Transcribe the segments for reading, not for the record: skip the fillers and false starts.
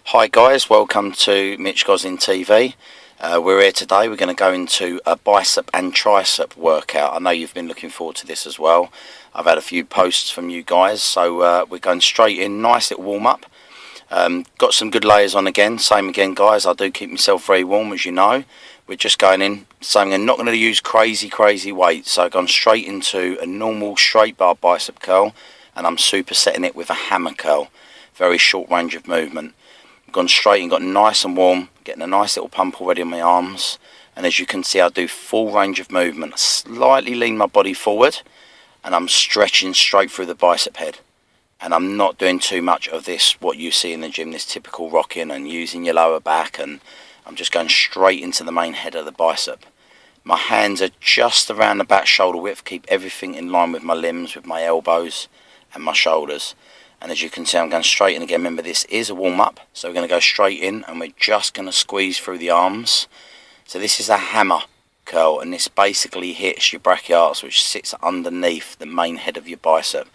Hi guys, welcome to Mitch Goslin TV. We're here today. We're going to go into a bicep and tricep workout. I know you've been looking forward to this as well. I've had a few posts from you guys, so we're going straight in. Nice little warm up. Got some good layers on again. Same again guys, I do keep myself very warm, as you know. We're just going in, so I'm not going to use crazy weight. So I've gone straight into a normal straight bar bicep curl, and I'm supersetting it with a hammer curl. Very short range of movement. Gone straight and got nice and warm, getting a nice little pump already on my arms, and as you can see I do full range of movement. I slightly lean my body forward and I'm stretching straight through the bicep head, and I'm not doing too much of this what you see in the gym, this typical rocking and using your lower back, and I'm just going straight into the main head of the bicep. My hands are just around the back shoulder width, keep everything in line with my limbs, with my elbows and my shoulders. And as you can see, I'm going straight in again. Remember, this is a warm-up, so we're going to go straight in and we're just going to squeeze through the arms. So this is a hammer curl, and this basically hits your brachialis, which sits underneath the main head of your bicep.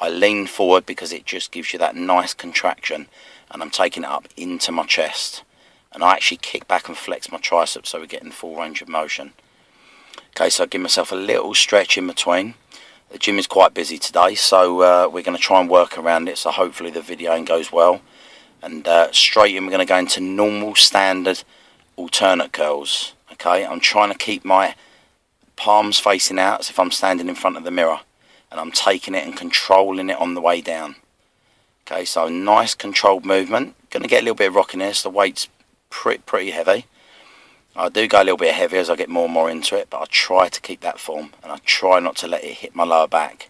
I lean forward because it just gives you that nice contraction, and I'm taking it up into my chest. And I actually kick back and flex my triceps, so we're getting full range of motion. Okay, so I give myself a little stretch in between. The gym is quite busy today, so we're going to try and work around it, so hopefully the videoing goes well. And straight in, we're going to go into normal standard alternate curls. Okay, I'm trying to keep my palms facing out as if I'm standing in front of the mirror, and I'm taking it and controlling it on the way down. Okay, so nice controlled movement. Going to get a little bit of rocking here, so the weight's pretty heavy. I do go a little bit heavier as I get more and more into it, but I try to keep that form, and I try not to let it hit my lower back.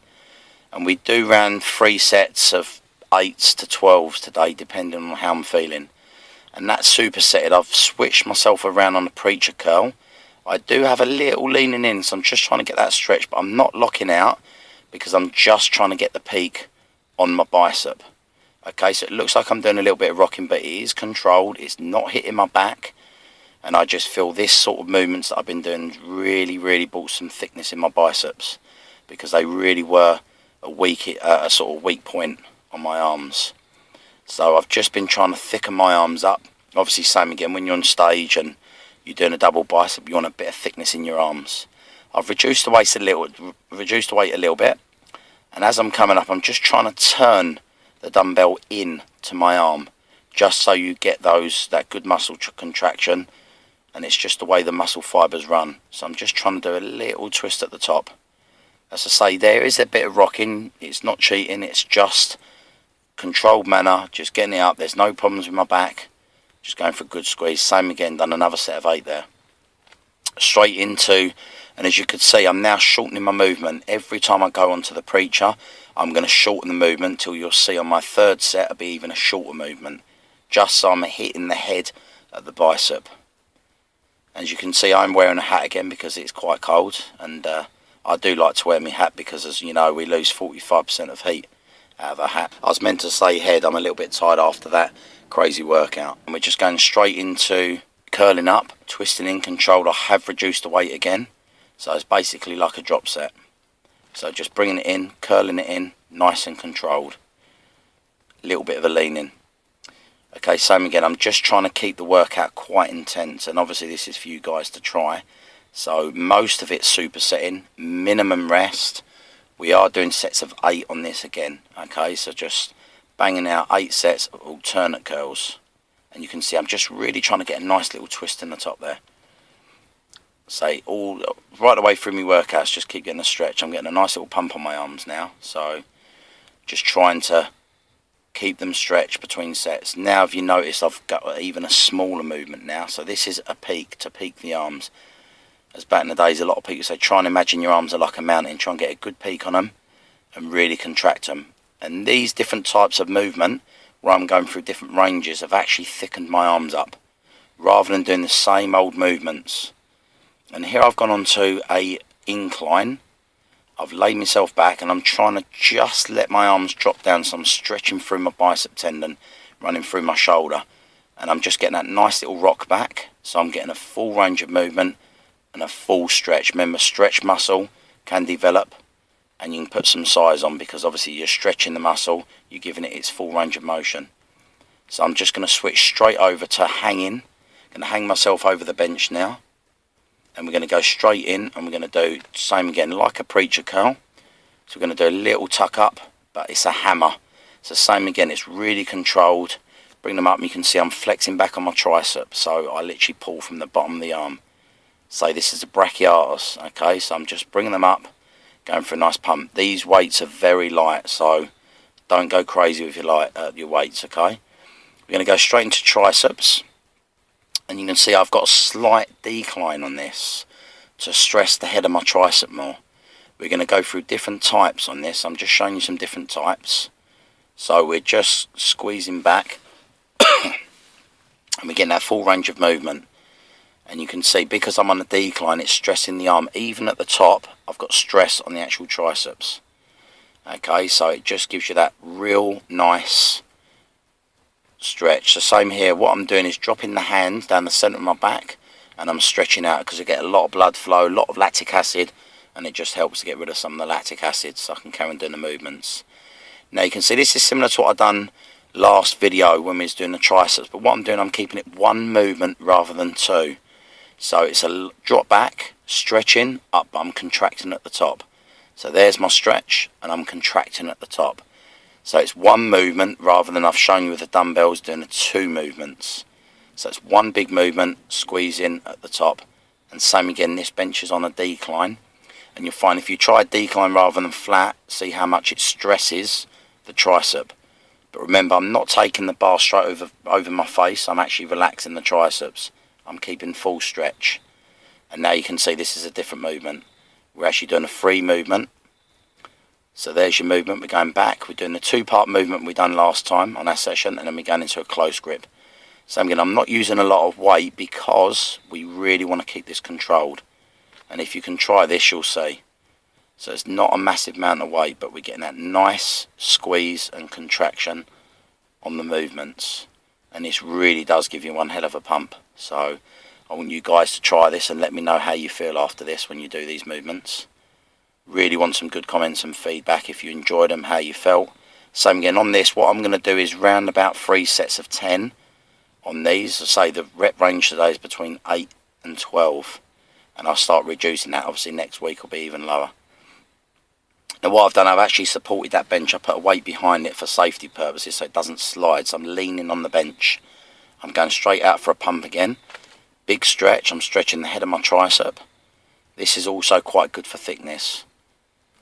And we do run 3 sets of 8s to 12s today, depending on how I'm feeling. And that's supersetted. I've switched myself around on the preacher curl. I do have a little leaning in, so I'm just trying to get that stretch, but I'm not locking out because I'm just trying to get the peak on my bicep. Okay, so it looks like I'm doing a little bit of rocking, but it is controlled. It's not hitting my back. And I just feel this sort of movements that I've been doing really brought some thickness in my biceps, because they really were a sort of weak point on my arms. So I've just been trying to thicken my arms up. Obviously, same again, when you're on stage and you're doing a double bicep, you want a bit of thickness in your arms. I've reduced the weight a little bit, and as I'm coming up, I'm just trying to turn the dumbbell in to my arm, just so you get that good muscle contraction. And it's just the way the muscle fibers run. So I'm just trying to do a little twist at the top. As I say, there is a bit of rocking. It's not cheating, it's just controlled manner, just getting it up. There's no problems with my back, just going for a good squeeze. Same again, done another set of 8 there. Straight into, and as you can see, I'm now shortening my movement. Every time I go onto the preacher, I'm going to shorten the movement till you'll see on my 3rd set it'll be even a shorter movement, just so I'm hitting the head of the bicep. As you can see, I'm wearing a hat again because it's quite cold, and I do like to wear my hat because, as you know, we lose 45% of heat out of a hat. I was meant to say head, I'm a little bit tired after that crazy workout. And we're just going straight into curling up, twisting in, controlled. I have reduced the weight again, so it's basically like a drop set. So just bringing it in, curling it in, nice and controlled. A little bit of a lean in. Okay, same again, I'm just trying to keep the workout quite intense, and obviously this is for you guys to try. So most of it's supersetting, minimum rest. We are doing sets of 8 on this again. Okay, so just banging out 8 sets of alternate curls. And you can see I'm just really trying to get a nice little twist in the top there. Say all right away through my workouts, just keep getting a stretch. I'm getting a nice little pump on my arms now, so just trying to keep them stretched between sets. Now, if you notice, I've got even a smaller movement now, so this is a peak, to peak the arms. As back in the days, a lot of people say try and imagine your arms are like a mountain, try and get a good peak on them and really contract them. And these different types of movement, where I'm going through different ranges, have actually thickened my arms up rather than doing the same old movements. And here I've gone on to a incline. I've laid myself back and I'm trying to just let my arms drop down, so I'm stretching through my bicep tendon, running through my shoulder, and I'm just getting that nice little rock back, so I'm getting a full range of movement and a full stretch. Remember, stretch muscle can develop, and you can put some size on because obviously you're stretching the muscle, you're giving it its full range of motion. So I'm just going to switch straight over to hanging. I'm going to hang myself over the bench now. And we're going to go straight in, and we're going to do the same again, like a preacher curl. So we're going to do a little tuck up, but it's a hammer. It's the same again, it's really controlled. Bring them up, and you can see I'm flexing back on my tricep. So I literally pull from the bottom of the arm. So this is a brachiatus, okay? So I'm just bringing them up, going for a nice pump. These weights are very light, so don't go crazy with your weights, okay? We're going to go straight into triceps. And you can see I've got a slight decline on this to stress the head of my tricep more. We're going to go through different types on this. I'm just showing you some different types. So we're just squeezing back. And we're getting that full range of movement. And you can see, because I'm on a decline, it's stressing the arm. Even at the top, I've got stress on the actual triceps. Okay, so it just gives you that real nice stretch. The same here. What I'm doing is dropping the hand down the centre of my back, and I'm stretching out because I get a lot of blood flow, a lot of lactic acid, and it just helps to get rid of some of the lactic acid so I can carry on doing the movements. Now you can see this is similar to what I've done last video when we was doing the triceps, but what I'm doing, I'm keeping it one movement rather than two. So it's a drop back, stretching up, but I'm contracting at the top. So there's my stretch, and I'm contracting at the top. So it's one movement rather than I've shown you with the dumbbells doing the two movements. So it's one big movement, squeezing at the top. And same again, this bench is on a decline. And you'll find if you try a decline rather than flat, see how much it stresses the tricep. But remember, I'm not taking the bar straight over my face. I'm actually relaxing the triceps. I'm keeping full stretch. And now you can see this is a different movement. We're actually doing a free movement. So there's your movement. We're going back. We're doing the two-part movement we done last time on our session, and then we're going into a close grip. So again, I'm not using a lot of weight because we really want to keep this controlled. And if you can try this, you'll see. So it's not a massive amount of weight, but we're getting that nice squeeze and contraction on the movements. And this really does give you one hell of a pump. So I want you guys to try this and let me know how you feel after this when you do these movements. Really want some good comments and feedback if you enjoyed them, how you felt. Same again on this, what I'm going to do is round about 3 sets of 10 on these. I say the rep range today is between 8 and 12. And I'll start reducing that. Obviously next week will be even lower. Now what I've done, I've actually supported that bench. I put a weight behind it for safety purposes so it doesn't slide. So I'm leaning on the bench. I'm going straight out for a pump again. Big stretch. I'm stretching the head of my tricep. This is also quite good for thickness.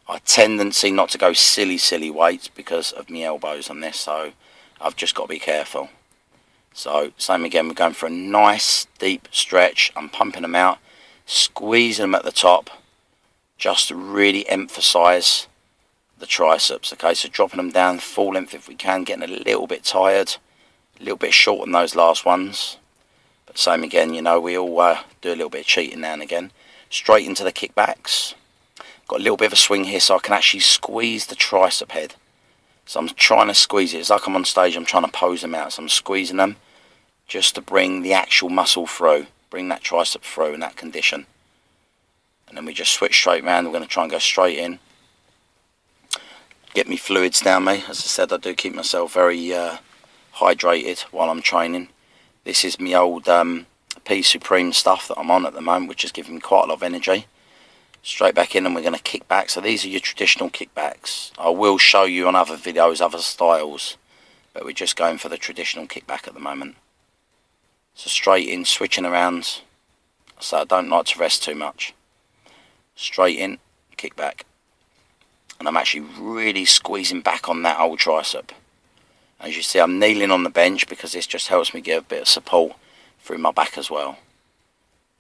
I tendency not to go silly weights because of my elbows on this. So I've just got to be careful. So same again, we're going for a nice deep stretch. I'm pumping them out. Squeezing them at the top. Just to really emphasize the triceps. Okay, so dropping them down full length if we can, getting a little bit tired, a little bit short on those last ones. But same again, you know, we all do a little bit of cheating now and again. Straight into the kickbacks. Got a little bit of a swing here so I can actually squeeze the tricep head. So I'm trying to squeeze it. It's like I'm on stage, I'm trying to pose them out. So I'm squeezing them just to bring the actual muscle through, bring that tricep through in that condition. And then we just switch straight round. We're going to try and go straight in. Get me fluids down me. As I said, I do keep myself very hydrated while I'm training. This is my old P Supreme stuff that I'm on at the moment, which is giving me quite a lot of energy. Straight back in, and we're going to kick back. So these are your traditional kickbacks. I will show you on other videos other styles, but we're just going for the traditional kickback at the moment. So straight in, switching around. So I don't like to rest too much. Straight in, kick back. And I'm actually really squeezing back on that old tricep. As you see, I'm kneeling on the bench because this just helps me give a bit of support through my back as well.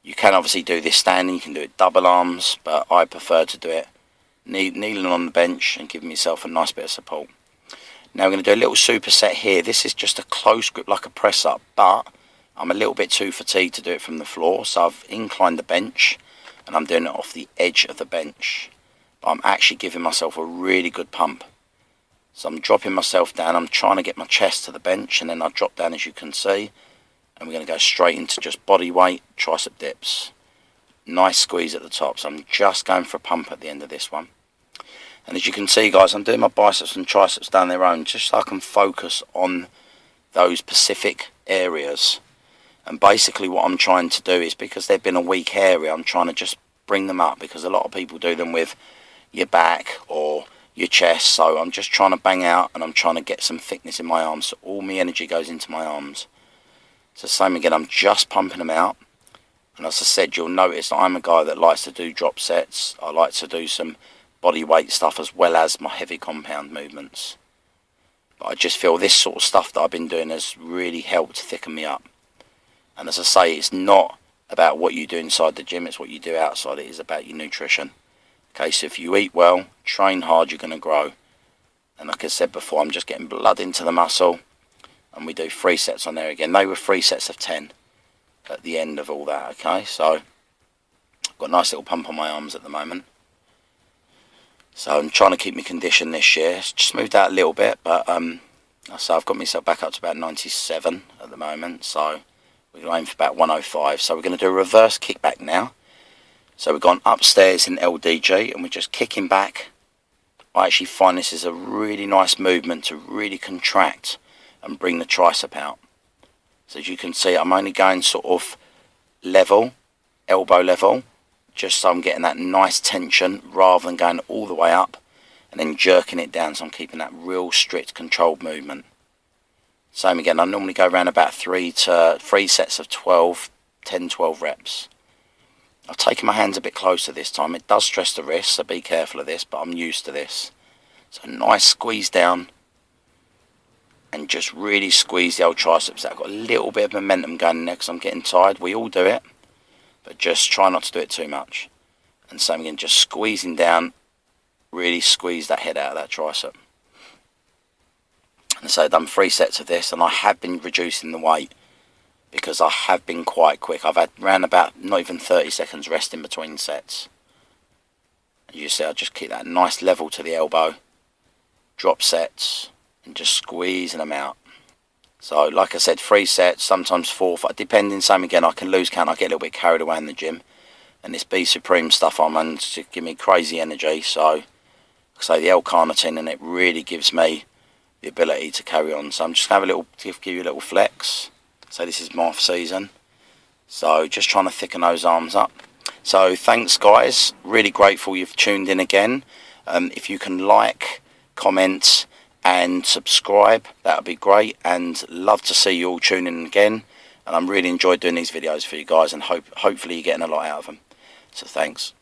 You can obviously do this standing, you can do it double arms, but I prefer to do it kneeling on the bench and giving myself a nice bit of support. Now we're going to do a little superset here. This is just a close grip like a press up, but I'm a little bit too fatigued to do it from the floor, so I've inclined the bench and I'm doing it off the edge of the bench. But I'm actually giving myself a really good pump. So I'm dropping myself down, I'm trying to get my chest to the bench, and then I drop down as you can see. And we're going to go straight into just body weight, tricep dips. Nice squeeze at the top, so I'm just going for a pump at the end of this one. And as you can see guys, I'm doing my biceps and triceps down their own, just so I can focus on those specific areas. And basically what I'm trying to do is, because they've been a weak area, I'm trying to just bring them up, because a lot of people do them with your back or your chest. So I'm just trying to bang out, and I'm trying to get some thickness in my arms, so all my energy goes into my arms. So same again, I'm just pumping them out. And as I said, you'll notice that I'm a guy that likes to do drop sets. I like to do some body weight stuff as well as my heavy compound movements. But I just feel this sort of stuff that I've been doing has really helped thicken me up. And as I say, it's not about what you do inside the gym, it's what you do outside. It is about your nutrition. Okay, so if you eat well, train hard, you're going to grow. And like I said before, I'm just getting blood into the muscle. And we do 3 sets on there again. They were 3 sets of 10 at the end of all that, okay? So I've got a nice little pump on my arms at the moment. So I'm trying to keep my condition this year. It's just moved out a little bit, but so I've got myself back up to about 97 at the moment. So we're going to aim for about 105. So we're going to do a reverse kickback now. So we've gone upstairs in LDG and we're just kicking back. I actually find this is a really nice movement to really contract and bring the tricep out. So as you can see, I'm only going sort of level, elbow level, just so I'm getting that nice tension rather than going all the way up and then jerking it down. So I'm keeping that real strict controlled movement. Same again, I normally go around about 3 sets of 10, 12 reps. I've taken my hands a bit closer this time. It does stress the wrist, so be careful of this, but I'm used to this. So nice squeeze down and just really squeeze the old triceps out. I've got a little bit of momentum going in there because I'm getting tired. We all do it, but just try not to do it too much. And same again, just squeezing down, really squeeze that head out of that tricep. And so I've done 3 sets of this, and I have been reducing the weight because I have been quite quick. I've had around about not even 30 seconds rest in between sets. As you see, I just keep that nice level to the elbow, drop sets, and just squeezing them out. So like I said, 3 sets, sometimes 4, depending. Same again, I can lose count. I get a little bit carried away in the gym, and this B Supreme stuff I'm on to give me crazy energy. So the L-carnitine, and it really gives me the ability to carry on. So I'm just going to give you a little flex. So this is my off season, so just trying to thicken those arms up. So thanks guys, really grateful you've tuned in again. If you can like, comment and subscribe, that would be great, and love to see you all tune in again. And I'm really enjoyed doing these videos for you guys, and hopefully you're getting a lot out of them. So thanks.